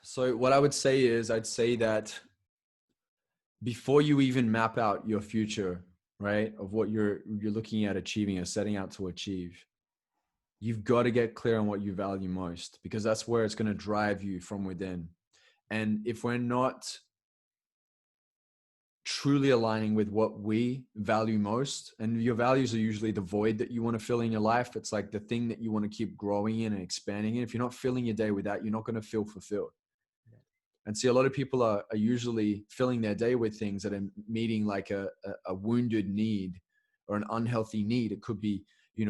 So what I would say is I'd say that before you even map out your future, right, of what you're looking at achieving or setting out to achieve, you've got to get clear on what you value most, because that's where it's going to drive you from within. And if we're not truly aligning with what we value most, and your values are usually the void that you want to fill in your life, it's like the thing that you want to keep growing in and expanding in. If you're not filling your day with that, you're not going to feel fulfilled. And see, a lot of people are usually filling their day with things that are meeting like a wounded need or an unhealthy need. It could be,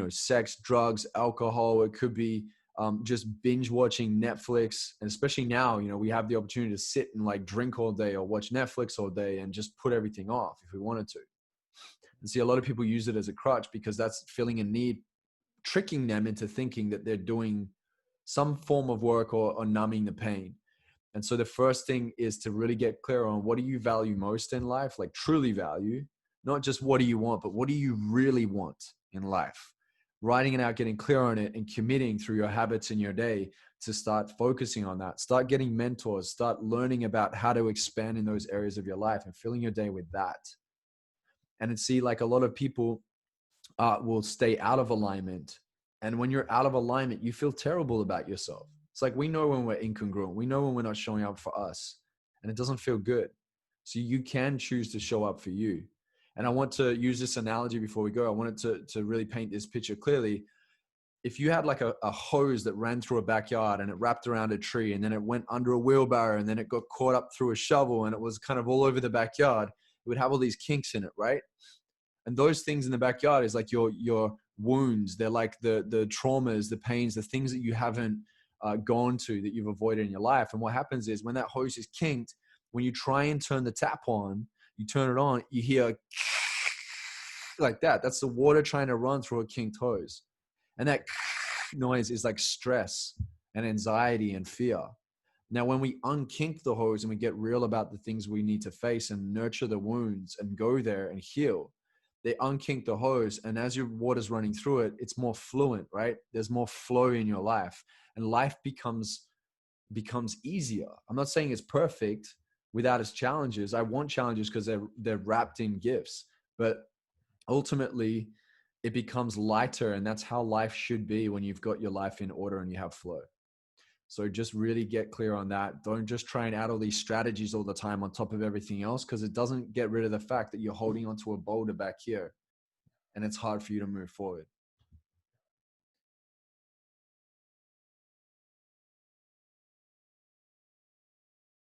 sex, drugs, alcohol. It could be just binge watching Netflix. And especially now, we have the opportunity to sit and like drink all day or watch Netflix all day and just put everything off if we wanted to. And see, a lot of people use it as a crutch because that's filling a need, tricking them into thinking that they're doing some form of work or numbing the pain. And so the first thing is to really get clear on what do you value most in life, like truly value, not just what do you want, but what do you really want in life? Writing it out, getting clear on it, and committing through your habits in your day to start focusing on that. Start getting mentors, start learning about how to expand in those areas of your life and filling your day with that. And see, like a lot of people will stay out of alignment. And when you're out of alignment, you feel terrible about yourself. It's like we know when we're incongruent. We know when we're not showing up for us, and it doesn't feel good. So you can choose to show up for you. And I want to use this analogy before we go. I wanted to really paint this picture clearly. If you had like a hose that ran through a backyard and it wrapped around a tree and then it went under a wheelbarrow and then it got caught up through a shovel and it was kind of all over the backyard, it would have all these kinks in it, right? And those things in the backyard is like your wounds. They're like the traumas, the pains, the things that you haven't gone to, that you've avoided in your life. And what happens is when that hose is kinked, when you try and turn the tap on, you turn it on, you hear like that. That's the water trying to run through a kinked hose. And that noise is like stress and anxiety and fear. Now, when we unkink the hose and we get real about the things we need to face and nurture the wounds and go there and heal, they unkink the hose. And as your water's running through it, it's more fluent, right? There's more flow in your life, and life becomes easier. I'm not saying it's perfect without its challenges. I want challenges because they're wrapped in gifts, but ultimately it becomes lighter, and that's how life should be when you've got your life in order and you have flow. So just really get clear on that. Don't just try and add all these strategies all the time on top of everything else, because it doesn't get rid of the fact that you're holding onto a boulder back here and it's hard for you to move forward.